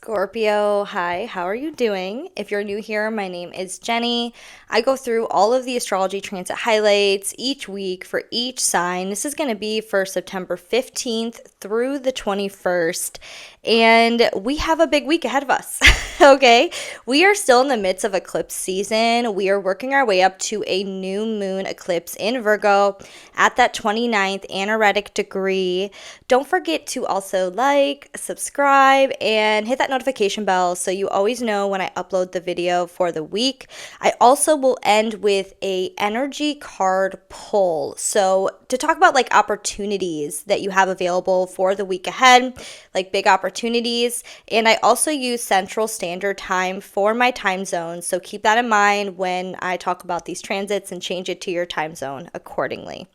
Scorpio, hi, how are you doing? If you're new here, my name is Jenny. I go through all of the astrology transit highlights each week for each sign. This is going to be for September 15th through the 21st, and we have a big week ahead of us. Okay, we are still in the midst of eclipse season. We are working our way up to a new moon eclipse in Virgo at that 29th anaretic degree. Don't forget to also like, subscribe, and hit that notification bell so you always know when I upload the video for the week. I also will end with a energy card pull. So to talk about like opportunities that you have available for the week ahead, like big opportunities. And I also use Central Standard Time for my time zone. So keep that in mind when I talk about these transits and change it to your time zone accordingly.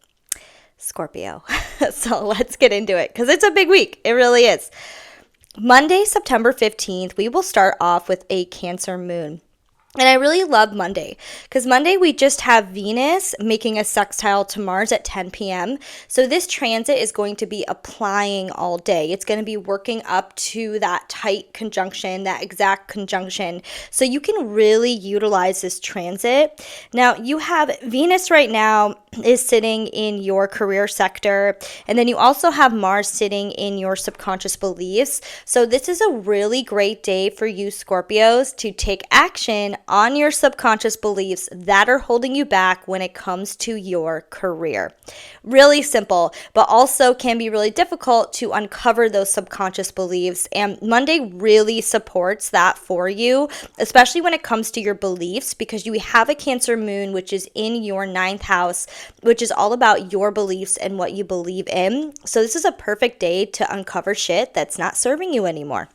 Scorpio. So let's get into it because it's a big week. It really is. Monday, September 15th, we will start off with a Cancer moon. And I really love Monday because Monday we just have Venus making a sextile to Mars at 10 p.m. So this transit is going to be applying all day. It's going to be working up to that tight conjunction, that exact conjunction. So you can really utilize this transit. Now you have Venus right now is sitting in your career sector. And then you also have Mars sitting in your subconscious beliefs. So this is a really great day for you Scorpios to take action on your subconscious beliefs that are holding you back when it comes to your career. Really simple, but also can be really difficult to uncover those subconscious beliefs. And Monday really supports that for you, especially when it comes to your beliefs, because you have a Cancer moon, which is in your ninth house, which is all about your beliefs and what you believe in. So this is a perfect day to uncover shit that's not serving you anymore.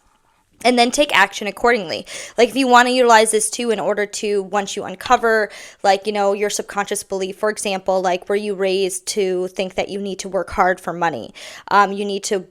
And then take action accordingly. Like if you want to utilize this too in order to, once you uncover like, your subconscious belief, for example, like were you raised to think that you need to work hard for money? You need to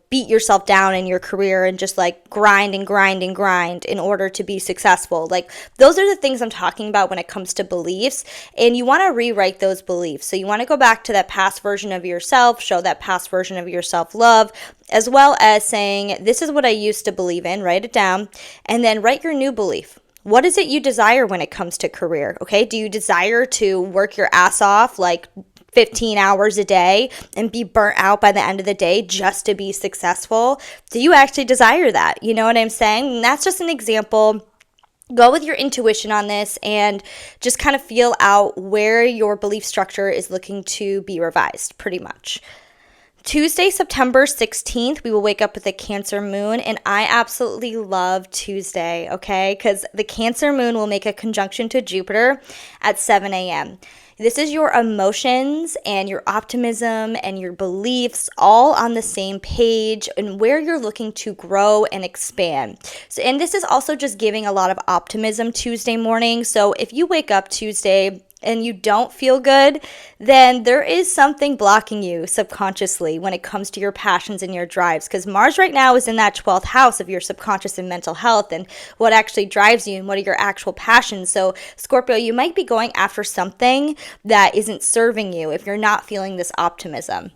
beat yourself down in your career and just like grind and grind and grind in order to be successful. Like those are the things I'm talking about when it comes to beliefs. And you want to rewrite those beliefs. So you want to go back to that past version of yourself, show that past version of your self-love, as well as saying, this is what I used to believe in, write it down, and then write your new belief. What is it you desire when it comes to career? Okay, do you desire to work your ass off like 15 hours a day and be burnt out by the end of the day just to be successful? Do you actually desire that? You know what I'm saying? And that's just an example. Go with your intuition on this and just kind of feel out where your belief structure is looking to be revised, pretty much. Tuesday, September 16th, we will wake up with a Cancer moon, and I absolutely love Tuesday, okay? Because the Cancer moon will make a conjunction to Jupiter at 7 a.m. This is your emotions and your optimism and your beliefs all on the same page and where you're looking to grow and expand. So, and this is also just giving a lot of optimism Tuesday morning. So if you wake up Tuesday and you don't feel good, then there is something blocking you subconsciously when it comes to your passions and your drives. Because Mars right now is in that 12th house of your subconscious and mental health and what actually drives you and what are your actual passions. So Scorpio, you might be going after something that isn't serving you if you're not feeling this optimism.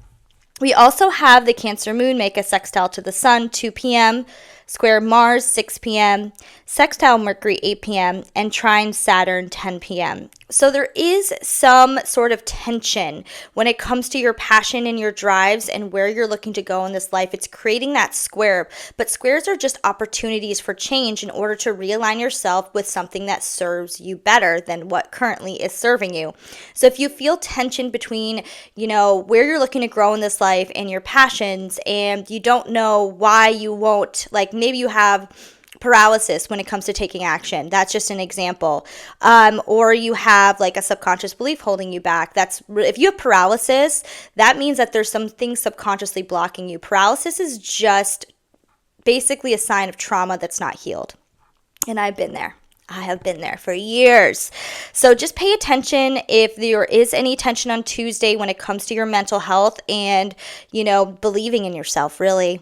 We also have the Cancer moon make a sextile to the sun, 2 p.m., square Mars, 6 p.m., sextile Mercury, 8 p.m., and trine Saturn, 10 p.m. So there is some sort of tension when it comes to your passion and your drives and where you're looking to go in this life. It's creating that square, but squares are just opportunities for change in order to realign yourself with something that serves you better than what currently is serving you. So if you feel tension between, where you're looking to grow in this life and your passions, and you don't know why you won't, like maybe you have paralysis when it comes to taking action. That's just an example. Or you have like a subconscious belief holding you back. If you have paralysis, that means that there's something subconsciously blocking you. Paralysis is just basically a sign of trauma that's not healed. And I've been there. I have been there for years. So just pay attention if there is any tension on Tuesday when it comes to your mental health and, believing in yourself, really,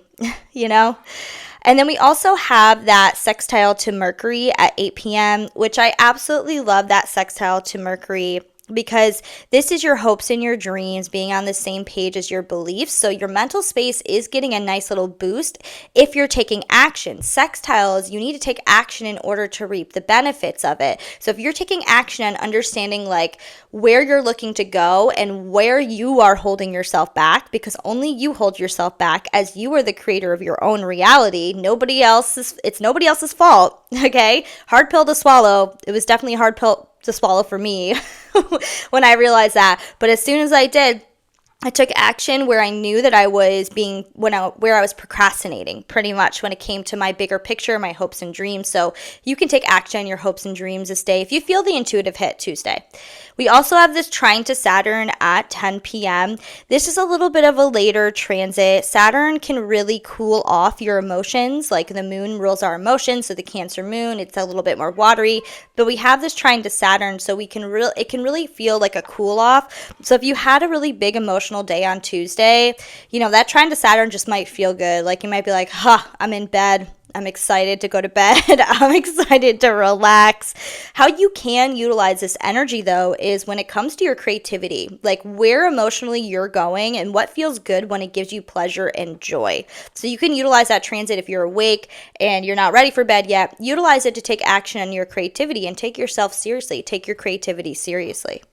And then we also have that sextile to Mercury at 8 p.m., which I absolutely love that sextile to Mercury. because this is your hopes and your dreams being on the same page as your beliefs. So your mental space is getting a nice little boost if you're taking action. Sextiles, you need to take action in order to reap the benefits of it. So if you're taking action and understanding like where you're looking to go and where you are holding yourself back, because only you hold yourself back, as you are the creator of your own reality. It's nobody else's fault. Okay? Hard pill to swallow. It was definitely a hard pill to swallow for me when I realized that. But as soon as I did, I took action where I knew that I was where I was procrastinating pretty much when it came to my bigger picture, my hopes and dreams. So you can take action on your hopes and dreams this day if you feel the intuitive hit Tuesday. We also have this trine to Saturn at 10 p.m. This is a little bit of a later transit. Saturn can really cool off your emotions. Like the moon rules our emotions, so the Cancer moon, it's a little bit more watery. But we have this trine to Saturn, so it can really feel like a cool off. So if you had a really big emotional day on Tuesday, that trine to Saturn just might feel good. Like you might be like, I'm in bed. I'm excited to go to bed. I'm excited to relax. How you can utilize this energy, though, is when it comes to your creativity, like where emotionally you're going and what feels good when it gives you pleasure and joy. So you can utilize that transit if you're awake and you're not ready for bed yet. Utilize it to take action on your creativity and take yourself seriously. Take your creativity seriously.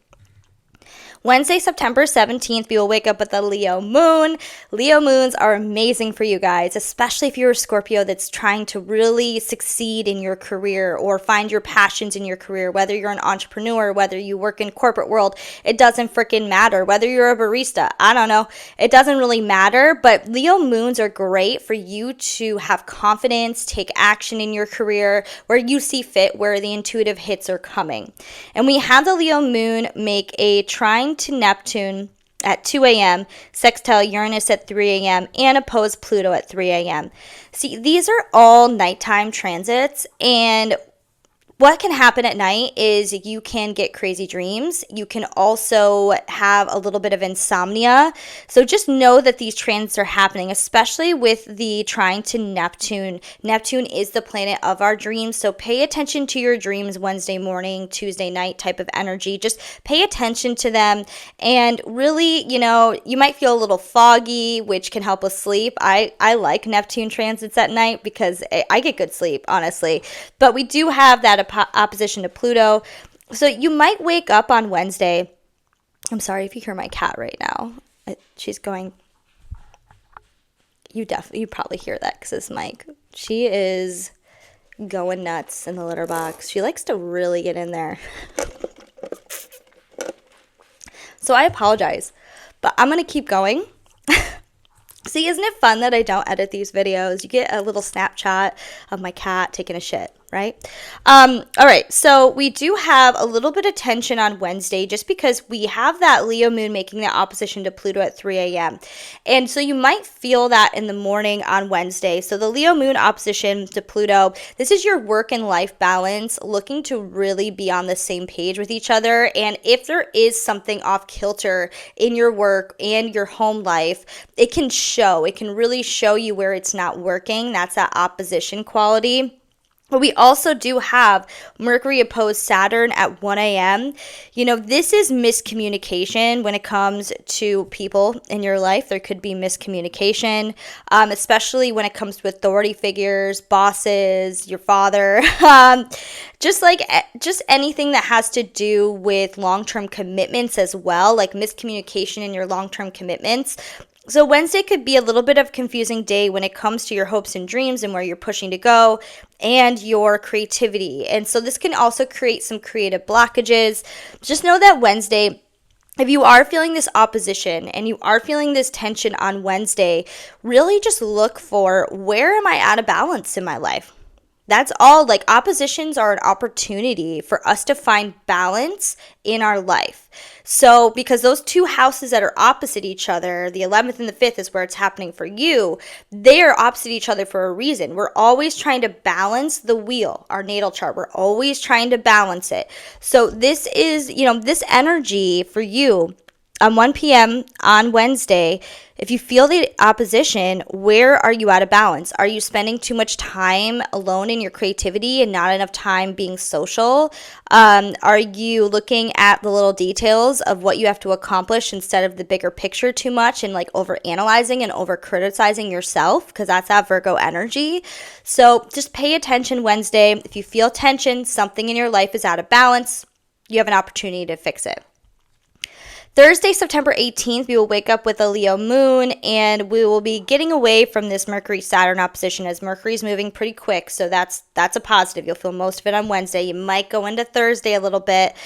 Wednesday, September 17th, we will wake up with a Leo moon. Leo moons are amazing for you guys, especially if you're a Scorpio that's trying to really succeed in your career or find your passions in your career, whether you're an entrepreneur, whether you work in corporate world, it doesn't freaking matter. Whether you're a barista, I don't know. It doesn't really matter, but Leo moons are great for you to have confidence, take action in your career where you see fit, where the intuitive hits are coming. And we have the Leo moon make a trine to Neptune at 2 a.m., sextile Uranus at 3 a.m., and oppose Pluto at 3 a.m. See, these are all nighttime transits, and what can happen at night is you can get crazy dreams. You can also have a little bit of insomnia. So just know that these transits are happening, especially with the trine to Neptune. Neptune is the planet of our dreams. So pay attention to your dreams Wednesday morning, Tuesday night type of energy. Just pay attention to them. And really, you might feel a little foggy, which can help with sleep. I like Neptune transits at night because I get good sleep, honestly. But we do have that opposition to Pluto. So you might wake up on Wednesday. I'm sorry if you hear my cat right now. She's going. You probably hear that because it's Mike. She is going nuts in the litter box. She likes to really get in there. So I apologize, but I'm going to keep going. See, isn't it fun that I don't edit these videos? You get a little Snapchat of my cat taking a shit, right? All right, so we do have a little bit of tension on Wednesday just because we have that Leo moon making the opposition to Pluto at 3 a.m. And so you might feel that in the morning on Wednesday. So the Leo moon opposition to Pluto, this is your work and life balance, looking to really be on the same page with each other. And if there is something off kilter in your work and your home life, it can really show you where it's not working. That's that opposition quality. But we also do have Mercury opposed Saturn at 1 a.m. This is miscommunication when it comes to people in your life. There could be miscommunication, especially when it comes to authority figures, bosses, your father, just anything that has to do with long-term commitments as well, like miscommunication in your long-term commitments. So Wednesday could be a little bit of a confusing day when it comes to your hopes and dreams and where you're pushing to go and your creativity. And so this can also create some creative blockages. Just know that Wednesday, if you are feeling this opposition and you are feeling this tension on Wednesday, really just look for, where am I out of balance in my life? That's all. Like, oppositions are an opportunity for us to find balance in our life. So because those two houses that are opposite each other, the 11th and the 5th is where it's happening for you, they are opposite each other for a reason. We're always trying to balance the wheel, our natal chart. We're always trying to balance it. So this is, this energy for you 1 p.m. on Wednesday, if you feel the opposition, where are you out of balance? Are you spending too much time alone in your creativity and not enough time being social? Are you looking at the little details of what you have to accomplish instead of the bigger picture too much and like over analyzing and over criticizing yourself? Because that's that Virgo energy. So just pay attention Wednesday. If you feel tension, something in your life is out of balance, you have an opportunity to fix it. Thursday, September 18th, we will wake up with a Leo moon, and we will be getting away from this Mercury-Saturn opposition as Mercury is moving pretty quick, so that's a positive. You'll feel most of it on Wednesday. You might go into Thursday a little bit,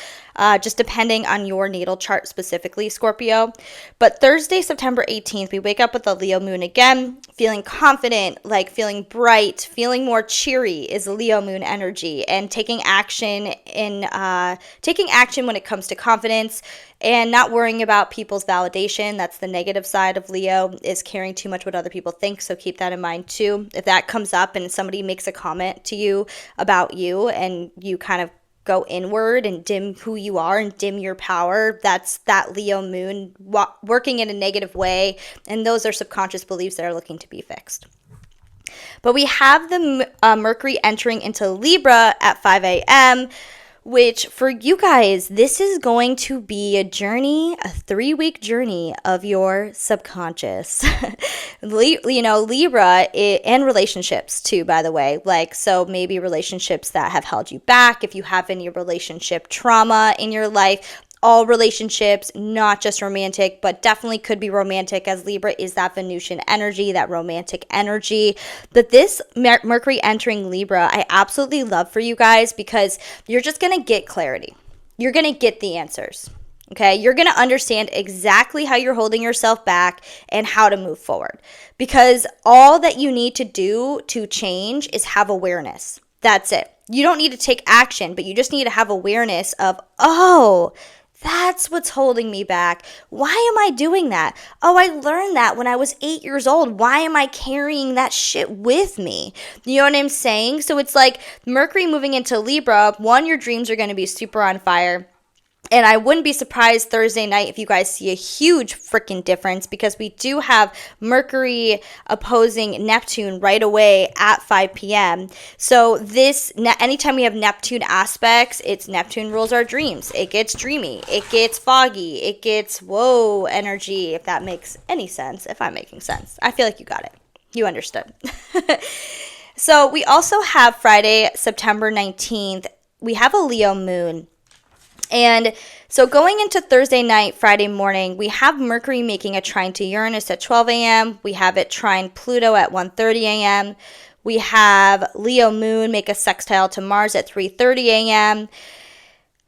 just depending on your natal chart specifically, Scorpio. But Thursday, September 18th, we wake up with a Leo moon again, feeling confident, like feeling bright, feeling more cheery is Leo moon energy, and taking action when it comes to confidence and not worrying about people's validation. That's the negative side of Leo, is caring too much what other people think. So keep that in mind too. If that comes up and somebody makes a comment to you about you and you kind of go inward and dim who you are and dim your power, that's that Leo moon working in a negative way. And those are subconscious beliefs that are looking to be fixed. But we have the Mercury entering into Libra at 5 a.m., which for you guys, this is going to be a journey, a 3-week journey of your subconscious. Libra and relationships too, by the way. Like, so maybe relationships that have held you back. If you have any relationship trauma in your life, all relationships, not just romantic, but definitely could be romantic, as Libra is that Venusian energy, that romantic energy. But this Mercury entering Libra, I absolutely love for you guys, because you're just going to get clarity. You're going to get the answers. Okay, you're going to understand exactly how you're holding yourself back and how to move forward. Because all that you need to do to change is have awareness. That's it. You don't need to take action, but you just need to have awareness of, oh, that's what's holding me back. Why am I doing that? Oh, I learned that when I was 8 years old. Why am I carrying that shit with me? You know what I'm saying? So it's like Mercury moving into Libra. One, your dreams are going to be super on fire. And I wouldn't be surprised Thursday night if you guys see a huge freaking difference, because we do have Mercury opposing Neptune right away at 5 p.m. So anytime we have Neptune aspects, it's Neptune rules our dreams. It gets dreamy. It gets foggy. It gets whoa energy, if that makes any sense, if I'm making sense. I feel like you got it. You understood. So we also have Friday, September 19th, we have a Leo moon. And so going into Thursday night, Friday morning, we have Mercury making a trine to Uranus at 12 a.m. We have it trine Pluto at 1:30 a.m. We have Leo moon make a sextile to Mars at 3:30 a.m.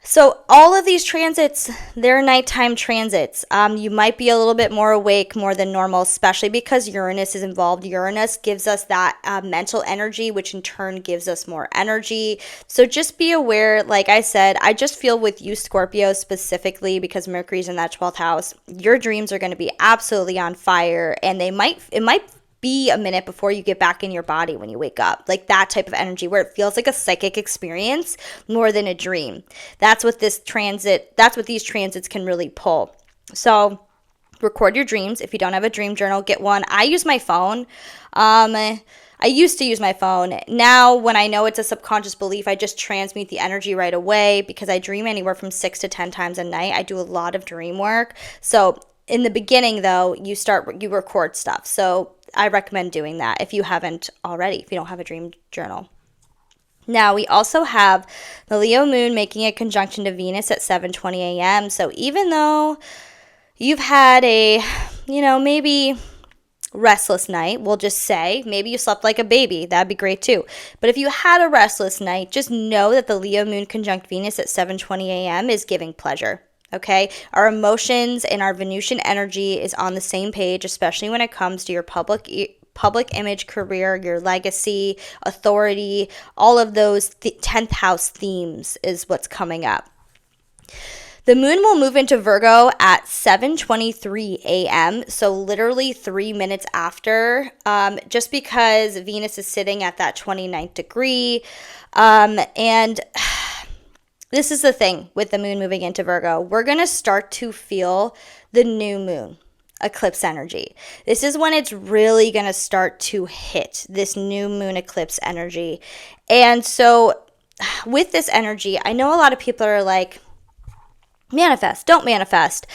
So all of these transits, they're nighttime transits. You might be a little bit more awake more than normal, especially because Uranus is involved. Uranus gives us that mental energy, which in turn gives us more energy. So just be aware, like I said, I just feel with you, Scorpio, specifically because Mercury's in that 12th house, your dreams are going to be absolutely on fire, and it might be a minute before you get back in your body when you wake up. Like that type of energy where it feels like a psychic experience more than a dream. That's what these transits can really pull. So record your dreams. If you don't have a dream journal, get one. I use my phone. I used to use my phone. Now, when I know it's a subconscious belief, I just transmute the energy right away, because I dream anywhere from 6 to 10 times a night. I do a lot of dream work. So in the beginning, though, you record stuff. So I recommend doing that if you haven't already, if you don't have a dream journal. Now, we also have the Leo moon making a conjunction to Venus at 7:20 a.m. So even though you've had a, maybe restless night, we'll just say, maybe you slept like a baby, that'd be great too. But if you had a restless night, just know that the Leo moon conjunct Venus at 7:20 a.m. is giving pleasure. Okay, our emotions and our Venusian energy is on the same page, especially when it comes to your public image, career, your legacy, authority, all of those 10th house themes is what's coming up. The moon will move into Virgo at 7:23 a.m., so literally 3 minutes after, just because Venus is sitting at that 29th degree, and this is the thing with the moon moving into Virgo. We're going to start to feel the new moon eclipse energy. This is when it's really going to start to hit, this new moon eclipse energy. And so with this energy, I know a lot of people are like, manifest, don't manifest.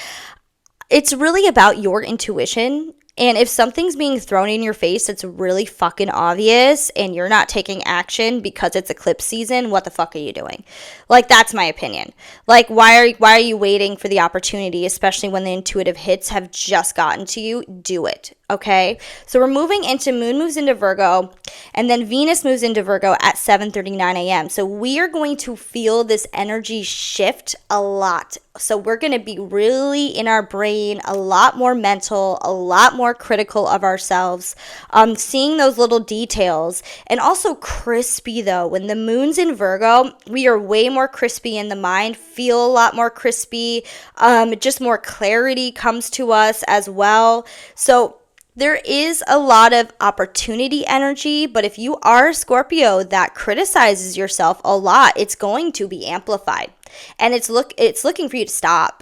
It's really about your intuition. And if something's being thrown in your face that's really fucking obvious and you're not taking action because it's eclipse season, what the fuck are you doing? Like, that's my opinion. Like, why are you waiting for the opportunity, especially when the intuitive hits have just gotten to you? Do it. Okay, so we're moving into, moon moves into Virgo, and then Venus moves into Virgo at 7:39 a.m. So we are going to feel this energy shift a lot. So we're going to be really in our brain, a lot more mental, a lot more critical of ourselves, seeing those little details, and also crispy though. When the moon's in Virgo, we are way more crispy in the mind, feel a lot more crispy, just more clarity comes to us as well. So there is a lot of opportunity energy, but if you are a Scorpio that criticizes yourself a lot, it's going to be amplified. And it's looking for you to stop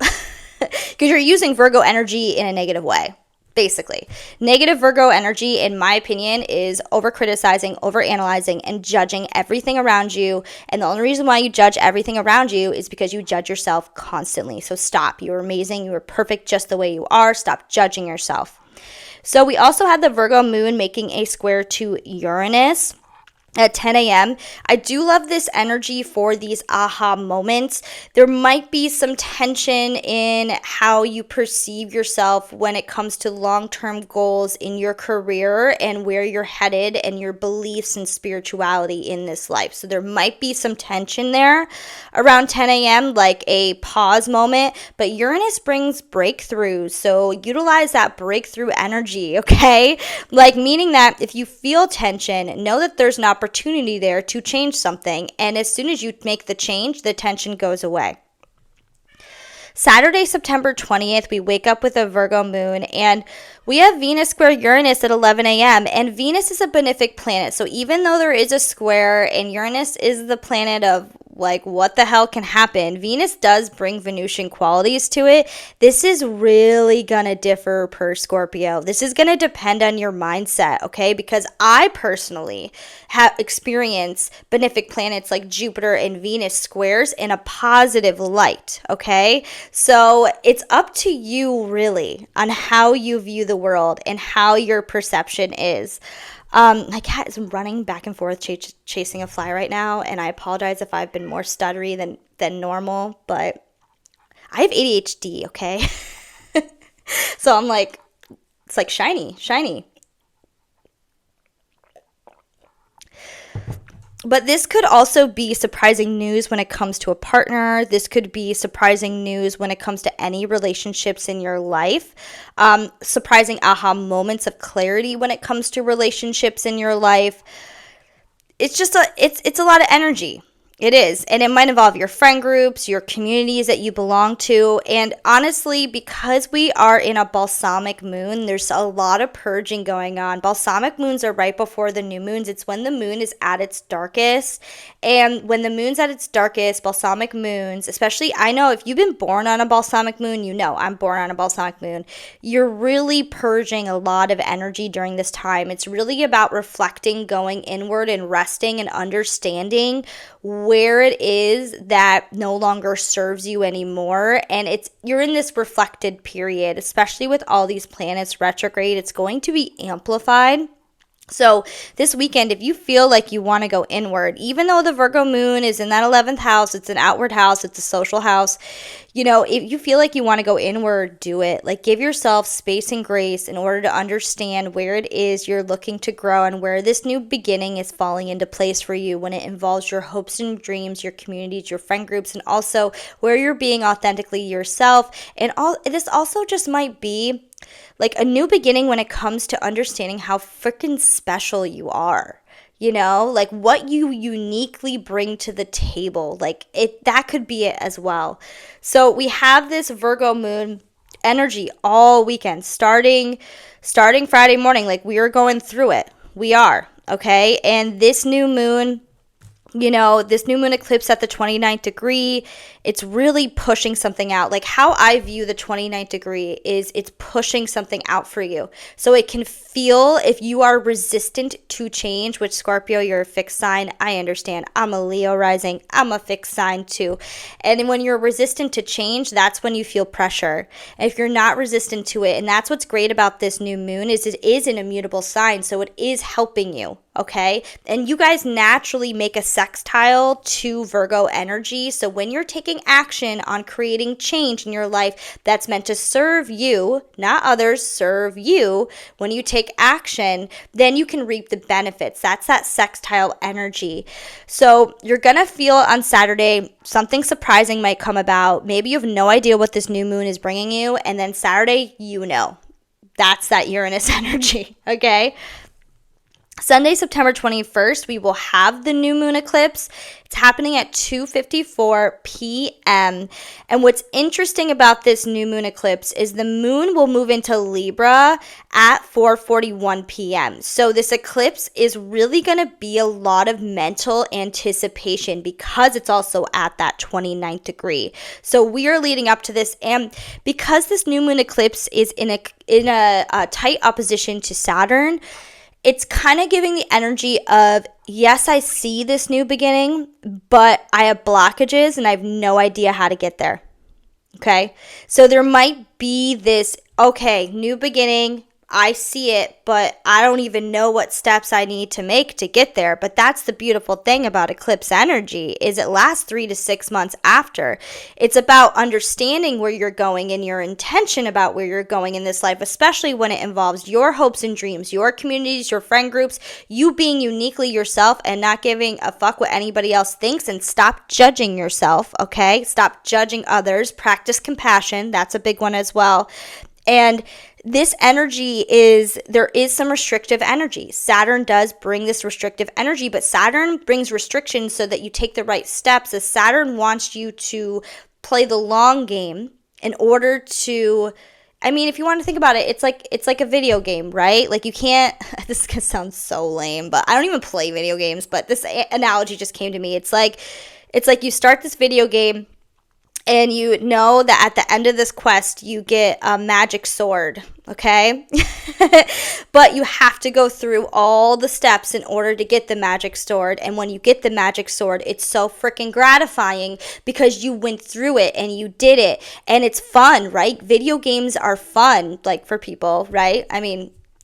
because you're using Virgo energy in a negative way. Basically, negative Virgo energy, in my opinion, is over criticizing, over analyzing, and judging everything around you. And the only reason why you judge everything around you is because you judge yourself constantly. So stop. You're amazing. You are perfect just the way you are. Stop judging yourself. So we also had the Virgo moon making a square to Uranus at 10 a.m. I do love this energy for these aha moments. There might be some tension in how you perceive yourself when it comes to long-term goals in your career and where you're headed and your beliefs and spirituality in this life. So there might be some tension there around 10 a.m., like a pause moment, but Uranus brings breakthroughs. So utilize that breakthrough energy, okay? Like, meaning that if you feel tension, know that there's an opportunity there to change something. And as soon as you make the change, the tension goes away. Saturday, September 20th, we wake up with a Virgo moon and we have Venus square Uranus at 11 a.m. And Venus is a benefic planet. So even though there is a square and Uranus is the planet of like what the hell can happen, Venus does bring Venusian qualities to it. This is really gonna differ per Scorpio. This is gonna depend on your mindset, okay? Because I personally have experienced benefic planets like Jupiter and Venus squares in a positive light, okay? So it's up to you really on how you view the world and how your perception is. My cat is running back and forth chasing a fly right now, and I apologize if I've been more stuttery than normal, but I have ADHD, okay? So I'm like, it's like shiny. But this could also be surprising news when it comes to a partner. This could be surprising news when it comes to any relationships in your life. Surprising aha moments of clarity when it comes to relationships in your life. It's just it's a lot of energy. It is. And it might involve your friend groups, your communities that you belong to. And honestly, because we are in a balsamic moon, there's a lot of purging going on. Balsamic moons are right before the new moons. It's when the moon is at its darkest. And when the moon's at its darkest, balsamic moons, especially, I know if you've been born on a balsamic moon, you know I'm born on a balsamic moon. You're really purging a lot of energy during this time. It's really about reflecting, going inward and resting and understanding where it is that no longer serves you anymore. And you're in this reflected period, especially with all these planets retrograde. It's going to be amplified. So this weekend, if you feel like you want to go inward, even though the Virgo moon is in that 11th house, it's an outward house, it's a social house, you know, if you feel like you want to go inward, do it. Like, give yourself space and grace in order to understand where it is you're looking to grow and where this new beginning is falling into place for you when it involves your hopes and dreams, your communities, your friend groups, and also where you're being authentically yourself. And this also just might be like a new beginning when it comes to understanding how freaking special you are, you know, like what you uniquely bring to the table. Like that could be it as well. So we have this Virgo moon energy all weekend, starting Friday morning. Like, we are going through it. We are, okay? And this new moon This new moon eclipse at the 29th degree, it's really pushing something out. Like how I view the 29th degree is it's pushing something out for you. So it can feel, if you are resistant to change, which Scorpio, you're a fixed sign. I understand. I'm a Leo rising. I'm a fixed sign too. And when you're resistant to change, that's when you feel pressure. And if you're not resistant to it, and that's what's great about this new moon is it is an immutable sign. So it is helping you. Okay. And you guys naturally make a sextile to Virgo energy. So when you're taking action on creating change in your life that's meant to serve you, not others, serve you, when you take action, then you can reap the benefits. That's that sextile energy. So you're going to feel on Saturday something surprising might come about. Maybe you have no idea what this new moon is bringing you. And then Saturday, that's that Uranus energy. Okay. Sunday, September 21st, we will have the new moon eclipse. It's happening at 2:54 p.m. And what's interesting about this new moon eclipse is the moon will move into Libra at 4:41 p.m. So this eclipse is really going to be a lot of mental anticipation because it's also at that 29th degree. So we are leading up to this. And because this new moon eclipse is in a tight opposition to Saturn, it's kind of giving the energy of, yes, I see this new beginning, but I have blockages and I have no idea how to get there. Okay? So there might be this, okay, new beginning, I see it, but I don't even know what steps I need to make to get there. But that's the beautiful thing about eclipse energy is it lasts 3 to 6 months after. It's about understanding where you're going and your intention about where you're going in this life, especially when it involves your hopes and dreams, your communities, your friend groups, you being uniquely yourself and not giving a fuck what anybody else thinks, and stop judging yourself, okay? Stop judging others. Practice compassion. That's a big one as well. And this energy there is some restrictive energy. Saturn does bring this restrictive energy, but Saturn brings restrictions so that you take the right steps, as Saturn wants you to play the long game in order to, if you want to think about it, it's like a video game, right? Like you can't, this sounds so lame, but I don't even play video games, but this analogy just came to me. It's like you start this video game, and you know that at the end of this quest, you get a magic sword, okay? But you have to go through all the steps in order to get the magic sword. And when you get the magic sword, it's so freaking gratifying because you went through it and you did it. And it's fun, right? Video games are fun, like for people, right?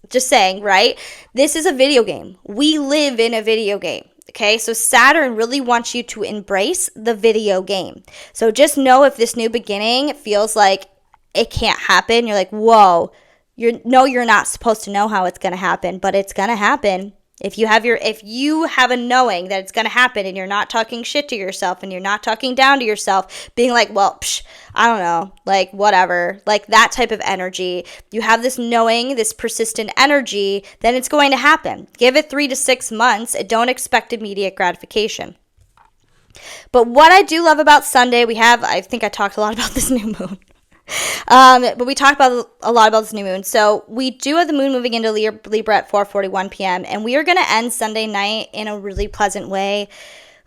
Just saying, right? This is a video game. We live in a video game. Okay, so Saturn really wants you to embrace the video game. So just know if this new beginning feels like it can't happen, you're like, whoa, you're not supposed to know how it's going to happen, but it's going to happen. If you have a knowing that it's going to happen and you're not talking shit to yourself and you're not talking down to yourself, being like, well, I don't know, like whatever, like that type of energy, you have this knowing, this persistent energy, then it's going to happen. Give it 3 to 6 months and don't expect immediate gratification. But what I do love about Sunday, I think I talked a lot about this new moon. But we talked about a lot about this new moon. So we do have the moon moving into Libra at 4:41 p.m. And we are going to end Sunday night in a really pleasant way.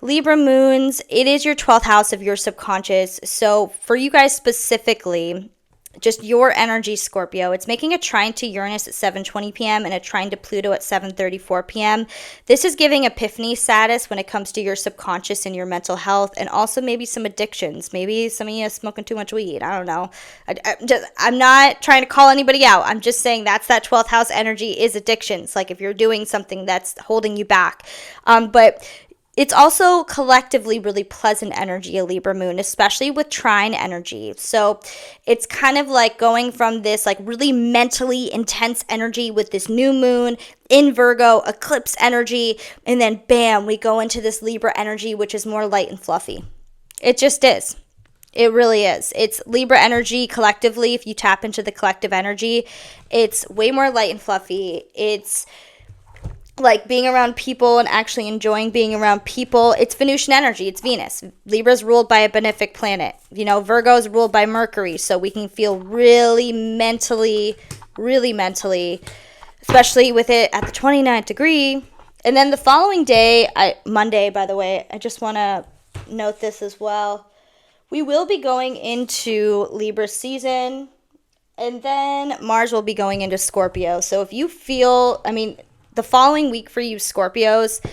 Libra moons, it is your 12th house of your subconscious. So for you guys specifically, just your energy, Scorpio, it's making a trine to Uranus at 7:20 p.m. and a trine to Pluto at 7:34 p.m. This is giving epiphany status when it comes to your subconscious and your mental health, and also maybe some addictions. Maybe some of you are smoking too much weed. I don't know. I'm not trying to call anybody out. I'm just saying that's that 12th house energy is addictions. Like if you're doing something that's holding you back. But it's also collectively really pleasant energy, a Libra moon, especially with trine energy. So it's kind of like going from this like really mentally intense energy with this new moon in Virgo, eclipse energy, and then bam, we go into this Libra energy, which is more light and fluffy. It just is. It really is. It's Libra energy collectively. If you tap into the collective energy, it's way more light and fluffy. It's like being around people and actually enjoying being around people. It's Venusian energy. It's Venus. Libra's ruled by a benefic planet. Virgo is ruled by Mercury. So we can feel really mentally, especially with it at the 29th degree. And then the following day, Monday, by the way, I just want to note this as well. We will be going into Libra season, and then Mars will be going into Scorpio. So if you feel, the following week for you Scorpios,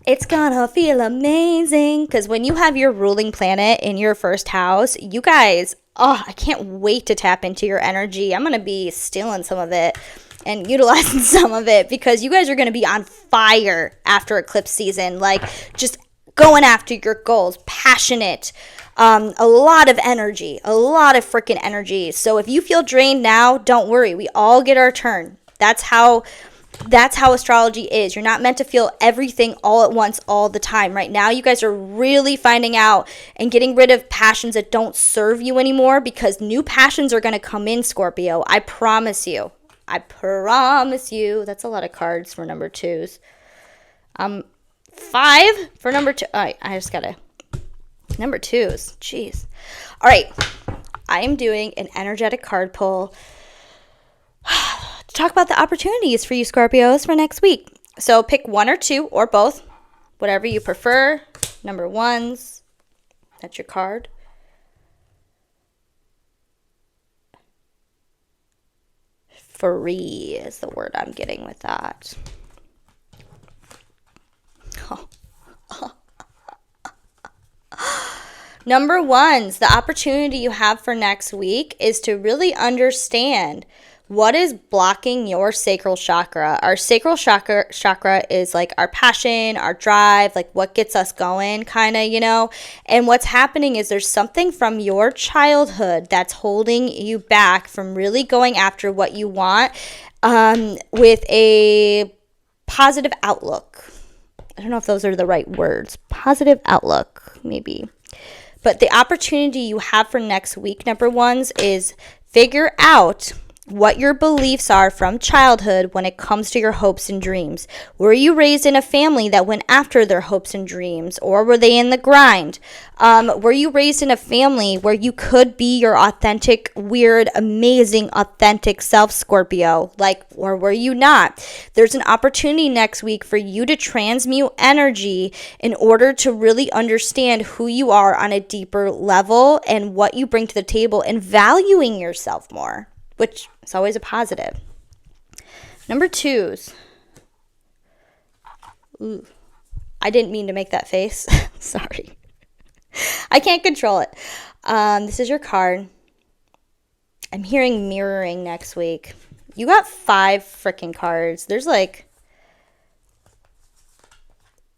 it's gonna feel amazing, because when you have your ruling planet in your first house, you guys, I can't wait to tap into your energy. I'm gonna be stealing some of it and utilizing some of it, because you guys are gonna be on fire after eclipse season, like just going after your goals, passionate, a lot of energy, a lot of freaking energy. So if you feel drained now, don't worry. We all get our turn. That's how astrology is. You're not meant to feel everything all at once all the time. Right now, you guys are really finding out and getting rid of passions that don't serve you anymore, because new passions are going to come in, Scorpio. I promise you. I promise you. That's a lot of cards for number 2s. 5 for number 2. All right, I just got to... Number 2s. Jeez. All right. I am doing an energetic card pull to talk about the opportunities for you Scorpios for next week. So pick 1 or 2 or both, whatever you prefer. Number 1s. That's your card. Free is the word I'm getting with that. Number 1s, the opportunity you have for next week is to really understand what is blocking your sacral chakra. Our sacral chakra is like our passion, our drive, like what gets us going, kind of, And what's happening is there's something from your childhood that's holding you back from really going after what you want with a positive outlook. I don't know if those are the right words. Positive outlook, maybe. But the opportunity you have for next week, number 1s, is figure out what your beliefs are from childhood when it comes to your hopes and dreams. Were you raised in a family that went after their hopes and dreams, or were they in the grind? Were you raised in a family where you could be your authentic, weird, amazing, authentic self, Scorpio? Or were you not? There's an opportunity next week for you to transmute energy in order to really understand who you are on a deeper level and what you bring to the table, and valuing yourself more, which is always a positive. Number 2s. Ooh, I didn't mean to make that face. Sorry. I can't control it. This is your card. I'm hearing mirroring next week. You got 5 freaking cards. There's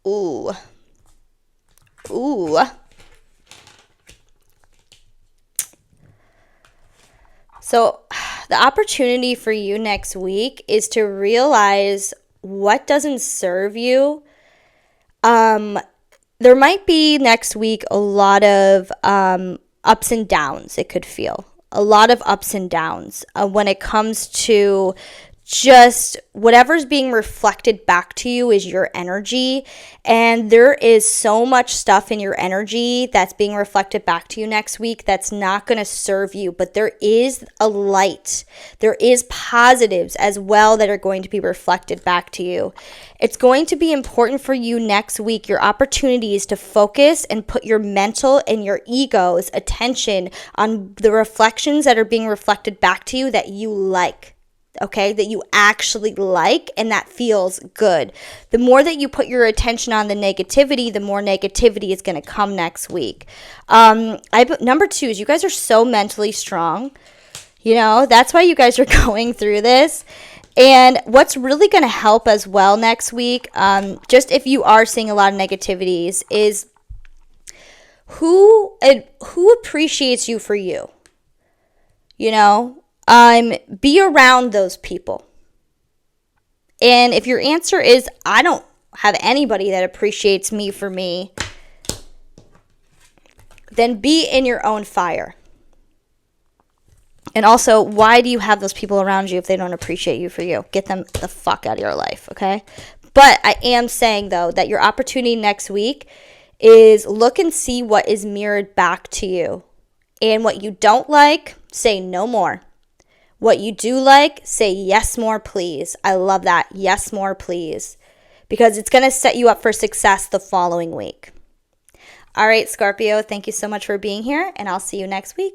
ooh. So the opportunity for you next week is to realize what doesn't serve you. There might be next week a lot of ups and downs, it could feel. A lot of ups and downs when it comes to just whatever's being reflected back to you is your energy. And there is so much stuff in your energy that's being reflected back to you next week that's not going to serve you. But there is a light. There is positives as well that are going to be reflected back to you. It's going to be important for you next week, your opportunities to focus and put your mental and your ego's attention on the reflections that are being reflected back to you that you like. Okay, that you actually like and that feels good. The more that you put your attention on the negativity, the more negativity is going to come next week. Number 2s, you guys are so mentally strong. That's why you guys are going through this. And what's really going to help as well next week, just if you are seeing a lot of negativities, is who appreciates you for you. Be around those people. And if your answer is, I don't have anybody that appreciates me for me, then be in your own fire. And also, why do you have those people around you if they don't appreciate you for you? Get them the fuck out of your life, okay? But I am saying, though, that your opportunity next week is look and see what is mirrored back to you. And what you don't like, say no more. What you do like, say yes more, please. I love that. Yes more, please. because it's going to set you up for success the following week. All right, Scorpio, thank you so much for being here, and I'll see you next week.